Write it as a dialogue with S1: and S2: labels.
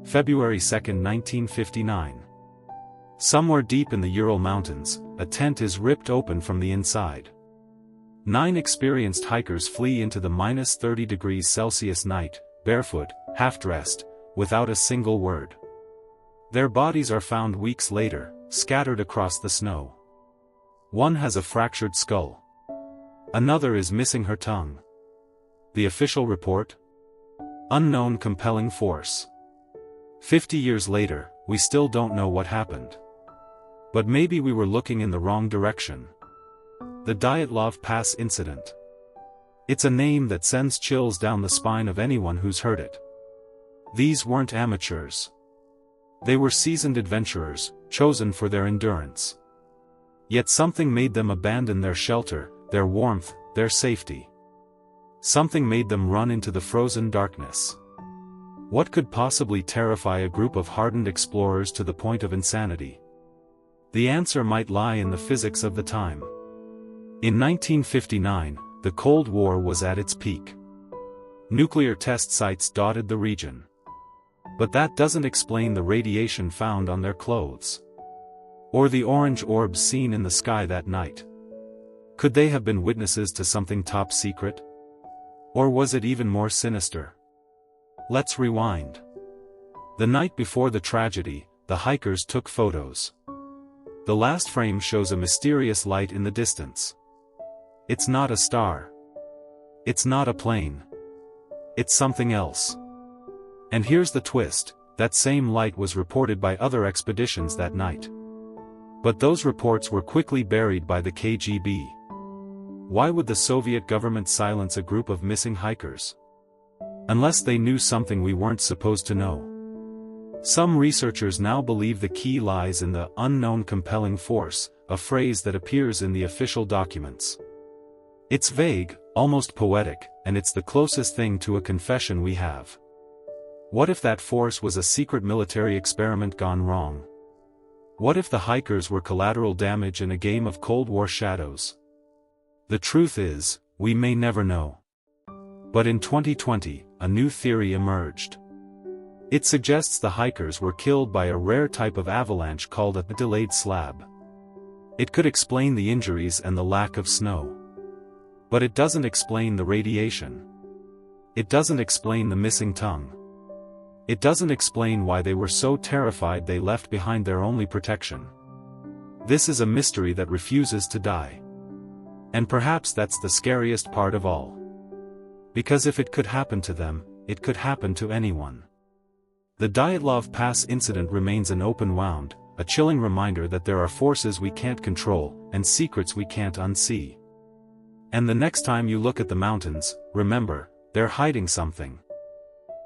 S1: February 2, 1959. Somewhere deep in the Ural Mountains, a tent is ripped open from the inside. 9 experienced hikers flee into the -30 degrees Celsius night, barefoot, half-dressed, without a single word. Their bodies are found weeks later, scattered across the snow. One has a fractured skull. Another is missing her tongue. The official report? Unknown compelling force. 50 years later, we still don't know what happened. But maybe we were looking in the wrong direction. The Dyatlov Pass incident. It's a name that sends chills down the spine of anyone who's heard it. These weren't amateurs. They were seasoned adventurers, chosen for their endurance. Yet something made them abandon their shelter, their warmth, their safety. Something made them run into the frozen darkness. What could possibly terrify a group of hardened explorers to the point of insanity? The answer might lie in the physics of the time. In 1959, the Cold War was at its peak. Nuclear test sites dotted the region. But that doesn't explain the radiation found on their clothes. Or the orange orbs seen in the sky that night. Could they have been witnesses to something top secret? Or was it even more sinister? Let's rewind. The night before the tragedy, the hikers took photos. The last frame shows a mysterious light in the distance. It's not a star. It's not a plane. It's something else. And here's the twist, that same light was reported by other expeditions that night. But those reports were quickly buried by the KGB. Why would the Soviet government silence a group of missing hikers? Unless they knew something we weren't supposed to know. Some researchers now believe the key lies in the unknown compelling force, a phrase that appears in the official documents. It's vague, almost poetic, and it's the closest thing to a confession we have. What if that force was a secret military experiment gone wrong? What if the hikers were collateral damage in a game of Cold War shadows? The truth is, we may never know. But in 2020, a new theory emerged. It suggests the hikers were killed by a rare type of avalanche called a delayed slab. It could explain the injuries and the lack of snow. But it doesn't explain the radiation. It doesn't explain the missing tongue. It doesn't explain why they were so terrified they left behind their only protection. This is a mystery that refuses to die. And perhaps that's the scariest part of all. Because if it could happen to them, it could happen to anyone. The Dyatlov Pass incident remains an open wound, a chilling reminder that there are forces we can't control, and secrets we can't unsee. And the next time you look at the mountains, remember, they're hiding something.